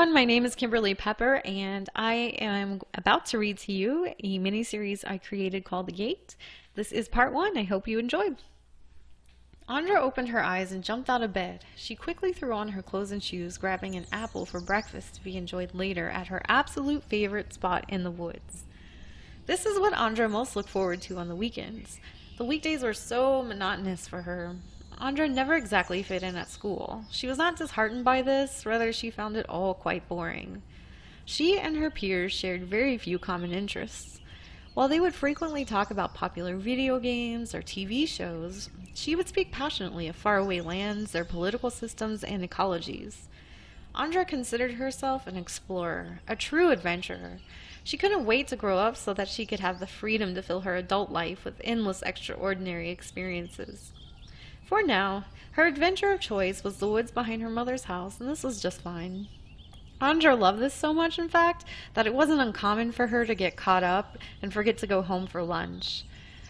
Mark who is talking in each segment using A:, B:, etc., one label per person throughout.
A: everyone, my name is Kimberly Pepper, and I am about to read to you a mini-series I created called The Gate. This is part one. I hope you enjoy. Andra opened her eyes and jumped out of bed. She quickly threw on her clothes and shoes, grabbing an apple for breakfast to be enjoyed later at her absolute favorite spot in the woods. This is what Andra most looked forward to on the weekends. The weekdays were so monotonous for her. Andra never exactly fit in at school. She was not disheartened by this, rather she found it all quite boring. She and her peers shared very few common interests. While they would frequently talk about popular video games or TV shows, she would speak passionately of faraway lands, their political systems, and ecologies. Andra considered herself an explorer, a true adventurer. She couldn't wait to grow up so that she could have the freedom to fill her adult life with endless extraordinary experiences. For now, her adventure of choice was the woods behind her mother's house, and this was just fine. Andra loved this so much, in fact, that it wasn't uncommon for her to get caught up and forget to go home for lunch.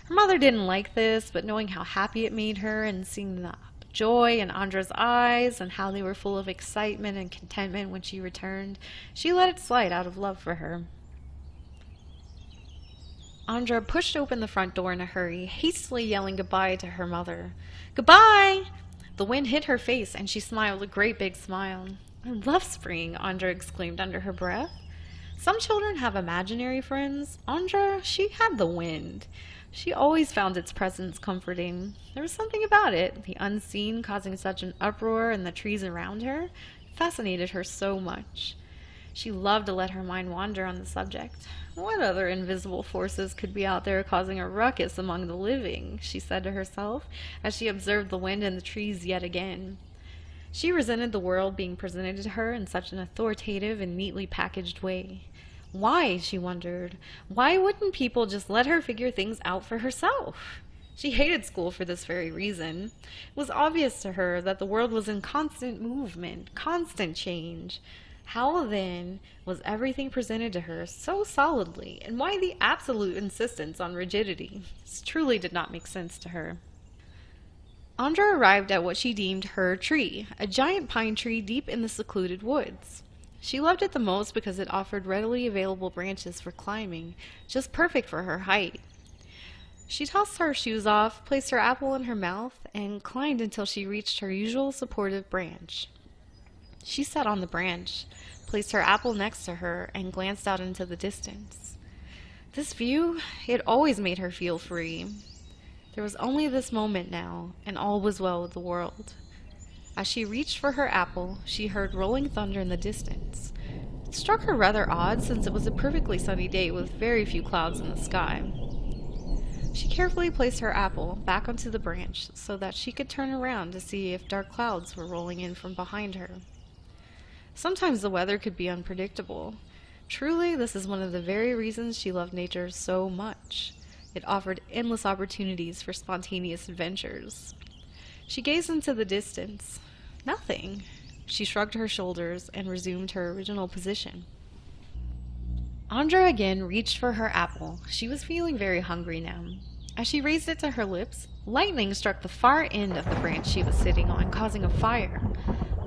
A: Her mother didn't like this, but knowing how happy it made her and seeing the joy in Andra's eyes and how they were full of excitement and contentment when she returned, she let it slide out of love for her. Andra pushed open the front door in a hurry, hastily yelling goodbye to her mother. "Goodbye!" The wind hit her face, and she smiled a great big smile. "I love spring," Andra exclaimed under her breath. Some children have imaginary friends. Andra, she had the wind. She always found its presence comforting. There was something about it, the unseen causing such an uproar in the trees around her, fascinated her so much. She loved to let her mind wander on the subject. What other invisible forces could be out there causing a ruckus among the living, she said to herself, as she observed the wind and the trees yet again. She resented the world being presented to her in such an authoritative and neatly packaged way. Why, she wondered, why wouldn't people just let her figure things out for herself? She hated school for this very reason. It was obvious to her that the world was in constant movement, constant change. How, then, was everything presented to her so solidly, and why the absolute insistence on rigidity? This truly did not make sense to her. Andra arrived at what she deemed her tree, a giant pine tree deep in the secluded woods. She loved it the most because it offered readily available branches for climbing, just perfect for her height. She tossed her shoes off, placed her apple in her mouth, and climbed until she reached her usual supportive branch. She sat on the branch, placed her apple next to her, and glanced out into the distance. This view, it always made her feel free. There was only this moment now, and all was well with the world. As she reached for her apple, she heard rolling thunder in the distance. It struck her rather odd, since it was a perfectly sunny day with very few clouds in the sky. She carefully placed her apple back onto the branch so that she could turn around to see if dark clouds were rolling in from behind her. Sometimes the weather could be unpredictable. Truly, this is one of the very reasons she loved nature so much. It offered endless opportunities for spontaneous adventures. She gazed into the distance. Nothing. She shrugged her shoulders and resumed her original position. Andra again reached for her apple. She was feeling very hungry now. As she raised it to her lips, lightning struck the far end of the branch she was sitting on, causing a fire.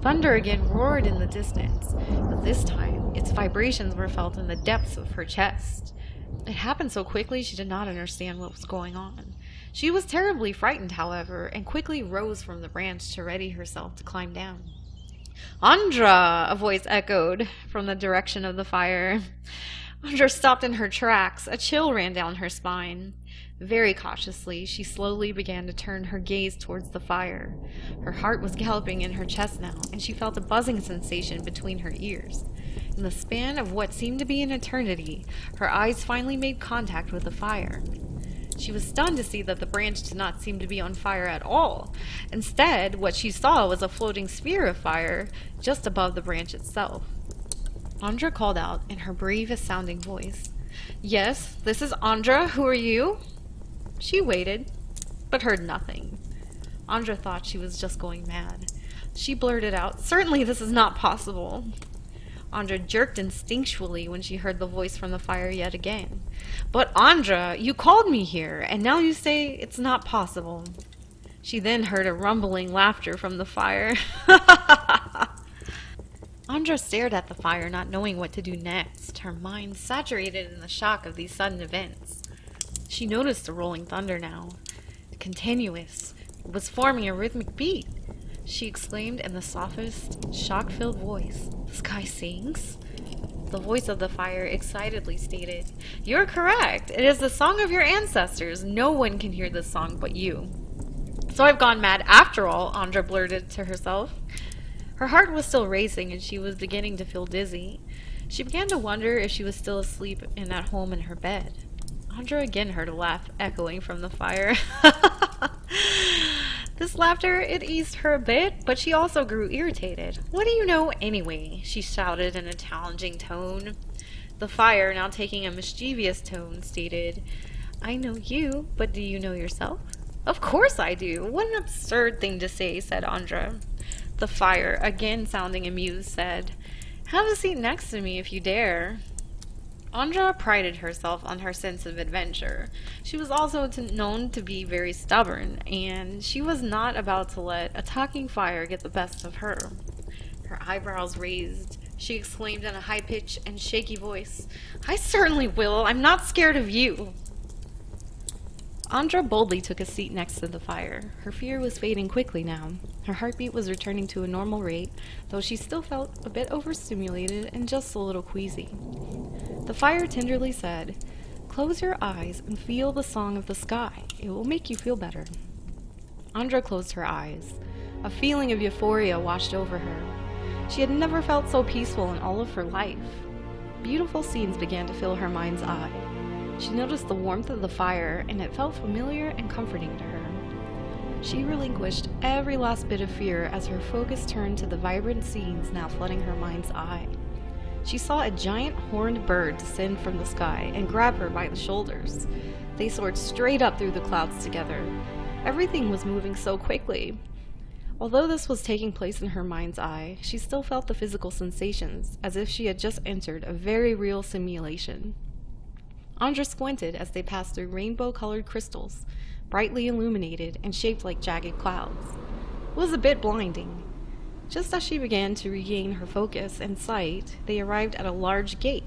A: Thunder again roared in the distance, but this time its vibrations were felt in the depths of her chest. It happened so quickly she did not understand what was going on. She was terribly frightened, however, and quickly rose from the branch to ready herself to climb down. "Andra!" a voice echoed from the direction of the fire. Andra stopped in her tracks. A chill ran down her spine. Very cautiously, she slowly began to turn her gaze towards the fire. Her heart was galloping in her chest now, and she felt a buzzing sensation between her ears. In the span of what seemed to be an eternity, her eyes finally made contact with the fire. She was stunned to see that the branch did not seem to be on fire at all. Instead, what she saw was a floating sphere of fire just above the branch itself. Andra called out in her bravest sounding voice, "Yes, this is Andra. Who are you?" She waited, but heard nothing. Andra thought she was just going mad. She blurted out, "Certainly this is not possible." Andra jerked instinctually when she heard the voice from the fire yet again. "But Andra, you called me here, and now you say it's not possible." She then heard a rumbling laughter from the fire. Andra stared at the fire, not knowing what to do next, her mind saturated in the shock of these sudden events. She noticed the rolling thunder now, continuous. It was forming a rhythmic beat. She exclaimed in the softest, shock-filled voice, "The sky sings?" The voice of the fire excitedly stated, "You're correct! It is the song of your ancestors. No one can hear this song but you." "So I've gone mad after all," Andra blurted to herself. Her heart was still racing and she was beginning to feel dizzy. She began to wonder if she was still asleep and at home in her bed. Andra again heard a laugh echoing from the fire. This laughter, it eased her a bit, but she also grew irritated. "What do you know anyway?" she shouted in a challenging tone. The fire, now taking a mischievous tone, stated, "I know you, but do you know yourself?" "Of course I do. What an absurd thing to say," said Andra. The fire, again sounding amused, said, "Have a seat next to me if you dare." Andra prided herself on her sense of adventure. She was also known to be very stubborn, and she was not about to let a talking fire get the best of her. Her eyebrows raised, she exclaimed in a high-pitched and shaky voice, "I certainly will. I'm not scared of you." Andra boldly took a seat next to the fire. Her fear was fading quickly now. Her heartbeat was returning to a normal rate, though she still felt a bit overstimulated and just a little queasy. The fire tenderly said, "Close your eyes and feel the song of the sky. It will make you feel better." Andra closed her eyes. A feeling of euphoria washed over her. She had never felt so peaceful in all of her life. Beautiful scenes began to fill her mind's eye. She noticed the warmth of the fire, and it felt familiar and comforting to her. She relinquished every last bit of fear as her focus turned to the vibrant scenes now flooding her mind's eye. She saw a giant horned bird descend from the sky and grab her by the shoulders. They soared straight up through the clouds together. Everything was moving so quickly. Although this was taking place in her mind's eye, she still felt the physical sensations, as if she had just entered a very real simulation. Andra squinted as they passed through rainbow-colored crystals, brightly illuminated and shaped like jagged clouds. It was a bit blinding. Just as she began to regain her focus and sight, they arrived at a large gate.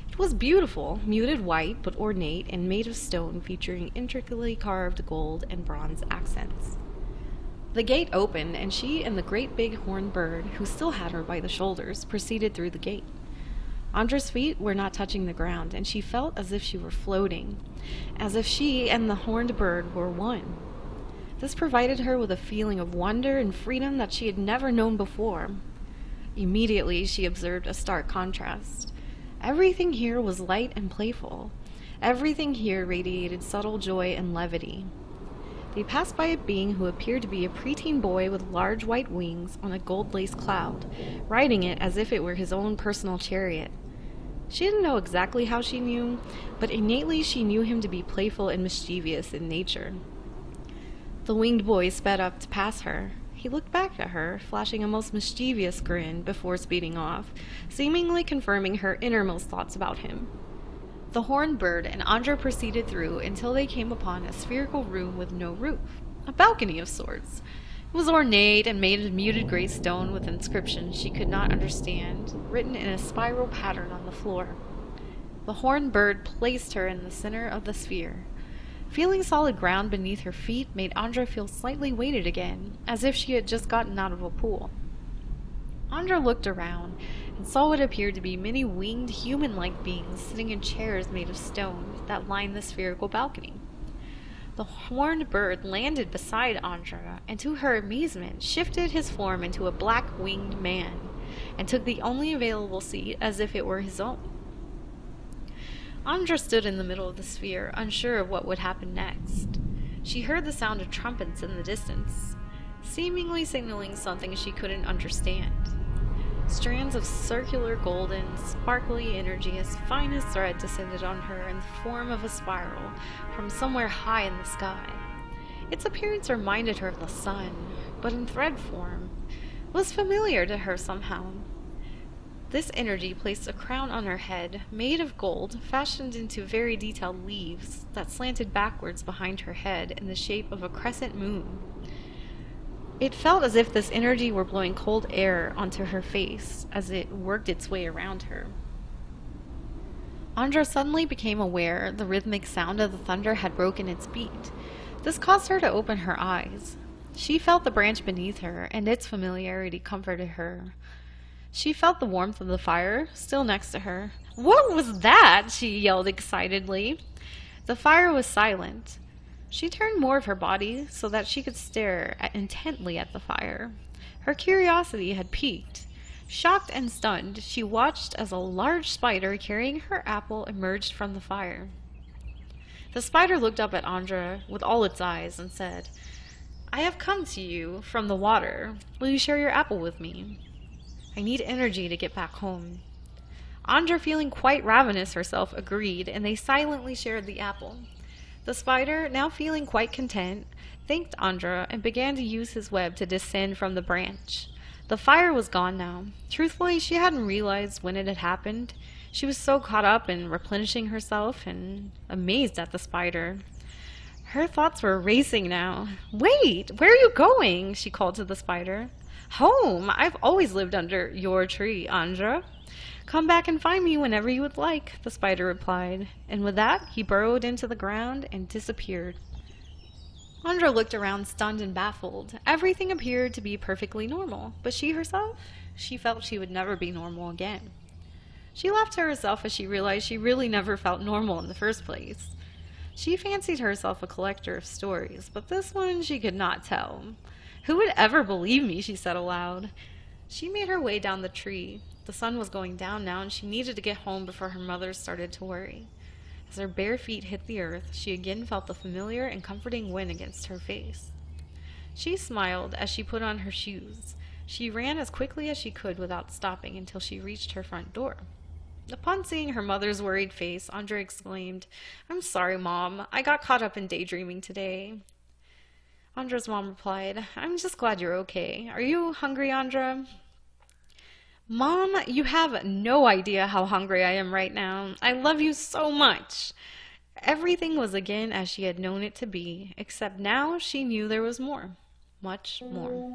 A: It was beautiful, muted white but ornate and made of stone, featuring intricately carved gold and bronze accents. The gate opened, and she and the great big horned bird, who still had her by the shoulders, proceeded through the gate. Andra's feet were not touching the ground, and she felt as if she were floating, as if she and the horned bird were one. This provided her with a feeling of wonder and freedom that she had never known before. Immediately, she observed a stark contrast. Everything here was light and playful. Everything here radiated subtle joy and levity. They passed by a being who appeared to be a preteen boy with large white wings on a gold-laced cloud, riding it as if it were his own personal chariot. She didn't know exactly how she knew, but innately she knew him to be playful and mischievous in nature. The winged boy sped up to pass her. He looked back at her, flashing a most mischievous grin before speeding off, seemingly confirming her innermost thoughts about him. The horned bird and Andra proceeded through until they came upon a spherical room with no roof, a balcony of sorts. It was ornate and made of muted gray stone with inscriptions she could not understand, written in a spiral pattern on the floor. The horned bird placed her in the center of the sphere. Feeling solid ground beneath her feet made Andra feel slightly weighted again, as if she had just gotten out of a pool. Andra looked around and saw what appeared to be many winged human-like beings sitting in chairs made of stone that lined the spherical balcony. The horned bird landed beside Andra, and to her amazement shifted his form into a black-winged man, and took the only available seat as if it were his own. Andra stood in the middle of the sphere, unsure of what would happen next. She heard the sound of trumpets in the distance, seemingly signaling something she couldn't understand. Strands of circular, golden, sparkly energy as fine as thread descended on her in the form of a spiral from somewhere high in the sky. Its appearance reminded her of the sun, but in thread form. It was familiar to her somehow. This energy placed a crown on her head, made of gold, fashioned into very detailed leaves that slanted backwards behind her head in the shape of a crescent moon. It felt as if this energy were blowing cold air onto her face as it worked its way around her. Andra suddenly became aware the rhythmic sound of the thunder had broken its beat. This caused her to open her eyes. She felt the branch beneath her, and its familiarity comforted her. She felt the warmth of the fire still next to her. "What was that?" she yelled excitedly. The fire was silent. She turned more of her body so that she could stare intently at the fire. Her curiosity had piqued. Shocked and stunned, she watched as a large spider carrying her apple emerged from the fire. The spider looked up at Andra with all its eyes and said, "I have come to you from the water. Will you share your apple with me? I need energy to get back home." Andra, feeling quite ravenous herself, agreed, and they silently shared the apple. The spider, now feeling quite content, thanked Andra and began to use his web to descend from the branch. The fire was gone now. Truthfully, she hadn't realized when it had happened. She was so caught up in replenishing herself and amazed at the spider. Her thoughts were racing now. "Wait, where are you going?" she called to the spider. "Home. I've always lived under your tree, Andra. Come back and find me whenever you would like," the spider replied, and with that he burrowed into the ground and disappeared. Andra looked around stunned and baffled. Everything appeared to be perfectly normal, but she herself, she felt she would never be normal again. She laughed to herself as she realized she really never felt normal in the first place. She fancied herself a collector of stories, but this one she could not tell. "Who would ever believe me?" she said aloud. She made her way down the tree. The sun was going down now, and she needed to get home before her mother started to worry. As her bare feet hit the earth, she again felt the familiar and comforting wind against her face. She smiled as she put on her shoes. She ran as quickly as she could without stopping until she reached her front door. Upon seeing her mother's worried face, Andra exclaimed, "I'm sorry, Mom. I got caught up in daydreaming today." Andra's mom replied, "I'm just glad you're okay. Are you hungry, Andra?" "Mom, you have no idea how hungry I am right now. I love you so much." Everything was again as she had known it to be, except now she knew there was more. Much more.